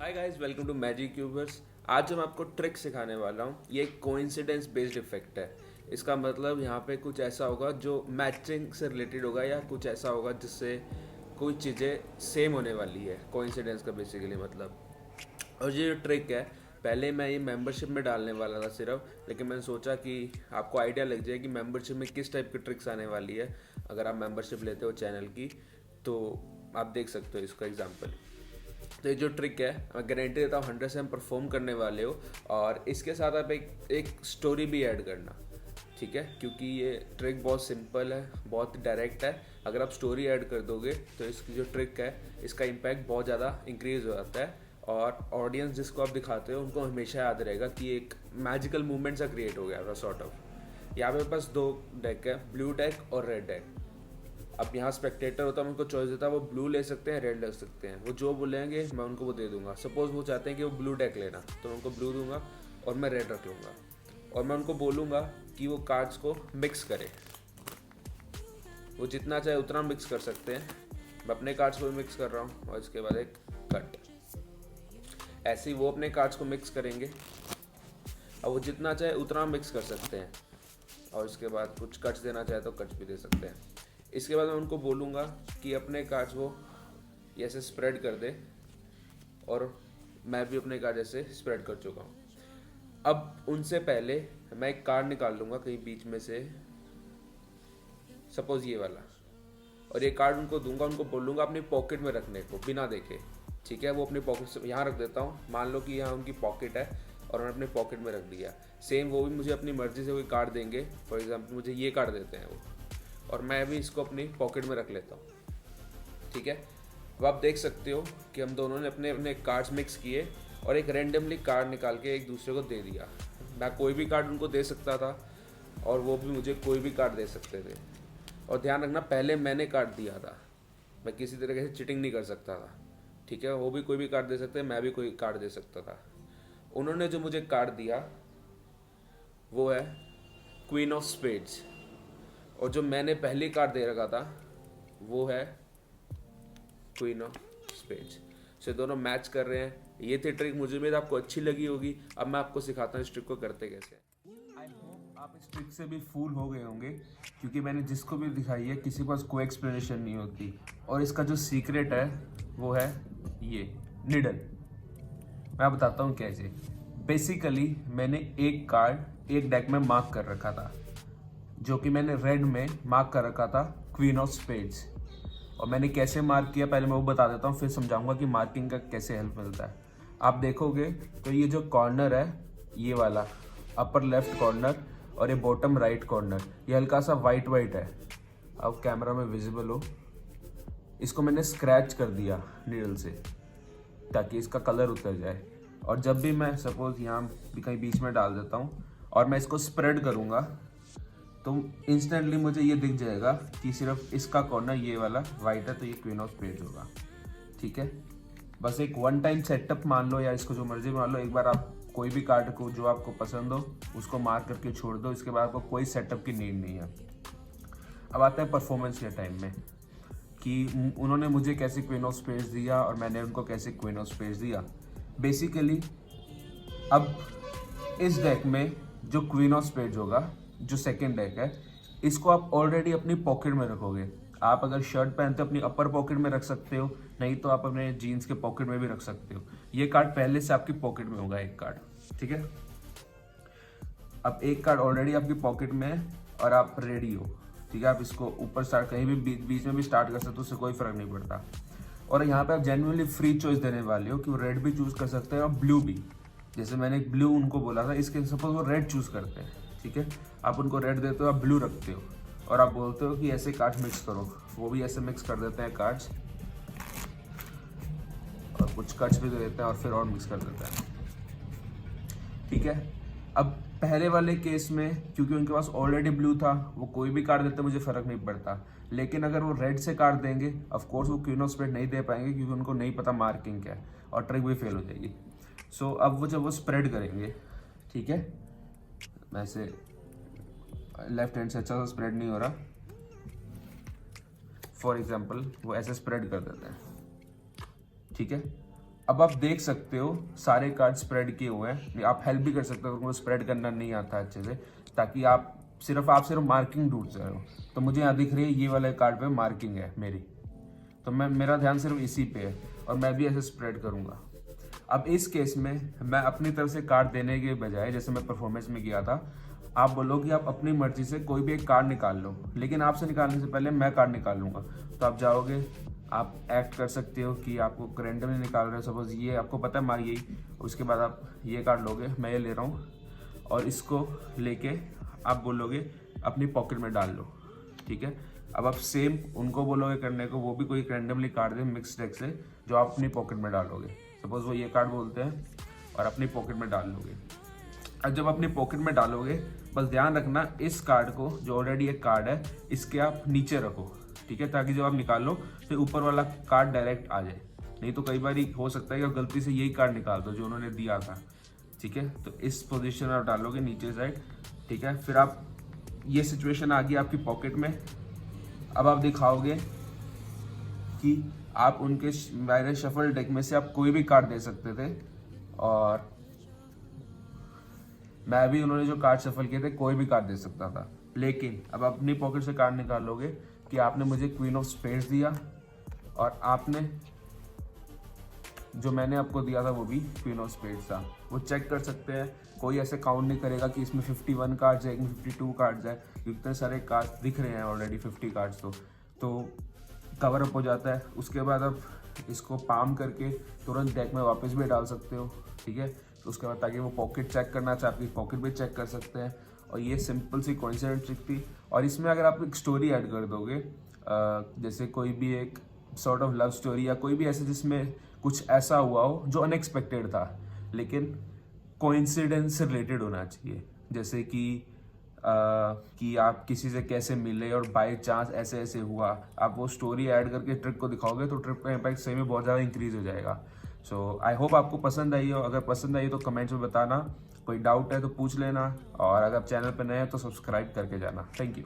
Hi guys, welcome to magic cubers. आज मैं आपको ट्रिक सिखाने वाला हूँ। ये एक कोइंसिडेंस बेस्ड इफेक्ट है। इसका मतलब यहाँ पे कुछ ऐसा होगा जो मैचिंग से रिलेटेड होगा या कुछ ऐसा होगा जिससे कोई चीज़ें सेम होने वाली है। कोइंसिडेंस का बेसिकली मतलब। और ये जो ट्रिक है, पहले मैं ये मेंबरशिप में डालने वाला था सिर्फ, लेकिन मैंने सोचा कि आपको आइडिया लग जाए कि मेंबरशिप में किस टाइप की ट्रिक्स आने वाली है। अगर आप मेंबरशिप लेते हो चैनल की तो आप देख सकते हो इसका एग्जांपल। तो ये जो ट्रिक है, मैं गारंटी देता हूँ 100% परफॉर्म करने वाले हो। और इसके साथ आप एक स्टोरी भी ऐड करना, ठीक है, क्योंकि ये ट्रिक बहुत सिंपल है, बहुत डायरेक्ट है। अगर आप स्टोरी ऐड कर दोगे तो इसकी जो ट्रिक है इसका इम्पैक्ट बहुत ज़्यादा इंक्रीज हो जाता है। और ऑडियंस जिसको आप दिखाते हो उनको हमेशा याद रहेगा कि एक मैजिकल मूवमेंट सा क्रिएट हो गया था सॉर्ट ऑफ। यहाँ पे पास दो डेक है, ब्लू डेक और रेड डेक। अब यहाँ स्पेक्टेटर होता है, उनको चॉइस देता है, वो ब्लू ले सकते हैं, रेड ले सकते हैं। वो जो बोलेंगे मैं उनको वो दे दूंगा। सपोज वो चाहते हैं कि वो ब्लू डेक लेना, तो मैं उनको ब्लू दूंगा और मैं रेड रख लूँगा। और मैं उनको बोलूँगा कि वो कार्ड्स को मिक्स करें। वो जितना चाहे उतना मिक्स कर सकते हैं। मैं अपने कार्ड्स को भी मिक्स कर रहा हूँ और इसके बाद एक कट। ऐसे ही वो अपने कार्ड्स को मिक्स करेंगे। अब वो जितना चाहे उतना मिक्स कर सकते हैं। और इसके बाद कुछ कट्स देना चाहे तो कट्स भी दे सकते हैं। इसके बाद मैं उनको बोलूँगा कि अपने कार्ड्स वो ऐसे स्प्रेड कर दे, और मैं भी अपने कार्ड ऐसे स्प्रेड कर चुका हूँ। अब उनसे पहले मैं एक कार्ड निकाल लूँगा कहीं बीच में से, सपोज ये वाला, और ये कार्ड उनको दूंगा। उनको बोलूँगा अपनी पॉकेट में रखने को बिना देखे, ठीक है। वो अपनी पॉकेट से यहाँ रख देता हूँ। मान लो कि यहाँ उनकी पॉकेट है और मैंने अपनी पॉकेट में रख दिया। सेम वो भी मुझे अपनी मर्जी से कोई कार्ड देंगे। फॉर एग्जाम्पल मुझे ये कार्ड देते हैं वो, और मैं भी इसको अपनी पॉकेट में रख लेता हूँ, ठीक है। अब आप देख सकते हो कि हम दोनों ने अपने अपने कार्ड्स मिक्स किए और एक रैंडमली कार्ड निकाल के एक दूसरे को दे दिया। मैं कोई भी कार्ड उनको दे सकता था और वो भी मुझे कोई भी कार्ड दे सकते थे। और ध्यान रखना, पहले मैंने कार्ड दिया था, मैं किसी तरीके से चिटिंग नहीं कर सकता था, ठीक है। वो भी कोई भी कार्ड दे सकते हैं, मैं भी कोई कार्ड दे सकता था। उन्होंने जो मुझे कार्ड दिया वो है क्वीन ऑफ स्पेड्स, और जो मैंने पहली कार्ड दे रखा था वो है क्वीन ऑफ स्पेड्स। से दोनों मैच कर रहे हैं। ये थी ट्रिक, मुझे उम्मीद आपको अच्छी लगी होगी। अब मैं आपको सिखाता हूँ इस ट्रिक को करते कैसे। आई होप आप इस ट्रिक से भी फूल हो गए होंगे, क्योंकि मैंने जिसको भी दिखाई है किसी के पास कोई एक्सप्लेनेशन नहीं होती। और इसका जो सीक्रेट है वो है ये निडल। मैं बताता हूँ कैसे। बेसिकली मैंने एक कार्ड एक डेक में मार्क कर रखा था, जो कि मैंने रेड में मार्क कर रखा था क्वीन ऑफ स्पेड्स। और मैंने कैसे मार्क किया पहले मैं वो बता देता हूँ, फिर समझाऊंगा कि मार्किंग का कैसे हेल्प मिलता है। आप देखोगे तो ये जो कॉर्नर है, ये वाला अपर लेफ्ट कॉर्नर और ये बॉटम राइट कॉर्नर, ये हल्का सा वाइट वाइट है। अब कैमरा में विजिबल हो, इसको मैंने स्क्रैच कर दिया नीडल से ताकि इसका कलर उतर जाए। और जब भी मैं सपोज यहाँ भी कहीं बीच में डाल देता हूँ और मैं इसको स्प्रेड करूँगा तो इंस्टेंटली मुझे ये दिख जाएगा कि सिर्फ इसका कॉर्नर ये वाला वाइट है, तो ये क्वीन ऑफ स्पेड्स होगा, ठीक है। बस एक वन टाइम सेटअप मान लो, या इसको जो मर्जी मान लो। एक बार आप कोई भी कार्ड को जो आपको पसंद हो उसको मार्क करके छोड़ दो। इसके बाद आपको कोई सेटअप की नीड नहीं है। अब आता है परफॉर्मेंस के टाइम में कि उन्होंने मुझे कैसे क्वीन ऑफ स्पेड्स दिया और मैंने उनको कैसे क्वीन ऑफ स्पेड्स दिया। बेसिकली अब इस डेक में जो क्वीन ऑफ स्पेड्स होगा, जो सेकेंड डेक है, इसको आप ऑलरेडी अपनी पॉकेट में रखोगे। आप अगर शर्ट पहनते हो अपनी अपर पॉकेट में रख सकते हो, नहीं तो आप अपने जीन्स के पॉकेट में भी रख सकते हो। ये कार्ड पहले से आपकी पॉकेट में होगा, एक कार्ड, ठीक है। अब एक कार्ड ऑलरेडी आपकी पॉकेट में है और आप रेडी हो, ठीक है। आप इसको ऊपर स्टार्ट कहीं भी बीच में भी स्टार्ट कर सकते हो, उससे कोई फर्क नहीं पड़ता। और यहाँ पे आप जेन्युइनली फ्री चॉइस देने वाले हो कि वो रेड भी चूज कर सकते हैं और ब्लू भी। जैसे मैंने एक ब्लू उनको बोला था, इसके सपोज वो रेड चूज करते हैं, ठीक है। आप उनको रेड देते हो, आप ब्लू रखते हो और आप बोलते हो कि ऐसे कार्ड्स मिक्स करो। वो भी ऐसे मिक्स कर देते हैं कार्ड्स, और कुछ कट्स भी दे देते हैं और फिर और मिक्स कर देते हैं, ठीक है। अब पहले वाले केस में क्योंकि उनके पास ऑलरेडी ब्लू था, वो कोई भी कार्ड देते मुझे फर्क नहीं पड़ता। लेकिन अगर वो रेड से कार्ड देंगे, ऑफ कोर्स वो क्वीन ऑफ स्पेड नहीं दे पाएंगे क्योंकि उनको नहीं पता मार्किंग क्या है और ट्रिक भी फेल हो जाएगी। सो अब वो जब वो स्प्रेड करेंगे, ठीक है, वैसे लेफ्ट हैंड से अच्छा सा स्प्रेड नहीं हो रहा। फॉर एग्जाम्पल वो ऐसे स्प्रेड कर देते हैं, ठीक है। अब आप देख सकते हो सारे कार्ड स्प्रेड किए हुए हैं। आप हेल्प भी कर सकते हो अगर मुझे स्प्रेड करना नहीं आता अच्छे से, ताकि आप सिर्फ मार्किंग ढूंढ रहे हो। तो मुझे यहाँ दिख रही है ये वाले कार्ड पे मार्किंग है मेरी, तो मेरा ध्यान सिर्फ इसी पे है और मैं भी ऐसे स्प्रेड करूँगा। अब इस केस में मैं अपनी तरफ से कार्ड देने के बजाय, जैसे मैं परफॉर्मेंस में किया था, आप बोलो कि आप अपनी मर्जी से कोई भी एक कार्ड निकाल लो, लेकिन आपसे निकालने से पहले मैं कार्ड निकाल लूँगा। तो आप जाओगे, आप एक्ट कर सकते हो कि आपको रैंडमली निकाल रहे हो, सपोज ये आपको पता है मार यही, उसके बाद आप ये कार्ड लोगे, मैं ये ले रहा हूँ, और इसको लेके आप बोलोगे अपनी पॉकेट में डाल लो, ठीक है। अब आप सेम उनको बोलोगे करने को, वो भी कोई रैंडमली कार्ड दे मिक्स डेक से, जो आप अपनी पॉकेट में डालोगे। सपोज वो ये कार्ड बोलते हैं और अपनी पॉकेट में डाल लोगे। अब जब अपनी पॉकेट में डालोगे, बस ध्यान रखना इस कार्ड को, जो ऑलरेडी एक कार्ड है, इसके आप नीचे रखो, ठीक है, ताकि जब आप निकालो तो ऊपर वाला कार्ड डायरेक्ट आ जाए। नहीं तो कई बार हो सकता है कि आप गलती से यही कार्ड निकाल दो जो उन्होंने दिया था, ठीक है। तो इस पोजीशन में आप डालोगे नीचे साइड, ठीक है। फिर आप, ये सिचुएशन आ गई आपकी पॉकेट में। अब आप दिखाओगे कि आप उनके मेरे शफल डेक में से आप कोई भी कार्ड दे सकते थे, और मैं भी उन्होंने जो कार्ड शफल किए थे कोई भी कार्ड दे सकता था। लेकिन अब अपनी पॉकेट से कार्ड निकालोगे कि आपने मुझे क्वीन ऑफ स्पेड्स दिया, और आपने जो मैंने आपको दिया था वो भी क्वीन ऑफ स्पेड्स था। वो चेक कर सकते हैं, कोई ऐसे काउंट नहीं करेगा कि इसमें 51 कार्ड्स है, इसमें 52 कार्ड्स है, इतने सारे कार्ड्स दिख रहे हैं ऑलरेडी 50 कार्ड्स, तो कवर अप हो जाता है। उसके बाद आप इसको पाम करके तुरंत डेक में वापस भी डाल सकते हो, ठीक है। तो उसके बाद ताकि वो पॉकेट चेक करना चाहे आपकी पॉकेट भी चेक कर सकते हैं। और ये सिंपल सी कोइंसिडेंट ट्रिक थी। और इसमें अगर आप एक स्टोरी ऐड कर दोगे, जैसे कोई भी एक सॉर्ट ऑफ लव स्टोरी या कोई भी ऐसे जिसमें कुछ ऐसा हुआ हो जो अनएक्सपेक्टेड था, लेकिन कोइंसिडेंस से रिलेटेड होना चाहिए, जैसे कि आप किसी से कैसे मिले और बाय चांस ऐसे ऐसे हुआ, आप वो स्टोरी ऐड करके ट्रिप को दिखाओगे तो ट्रिप का इम्पैक्ट सही में बहुत ज़्यादा इंक्रीज हो जाएगा। सो आई होप आपको पसंद आई हो। अगर पसंद आई तो कमेंट्स में बताना, कोई डाउट है तो पूछ लेना, और अगर आप चैनल पर नए हैं तो सब्सक्राइब करके जाना। Thank you.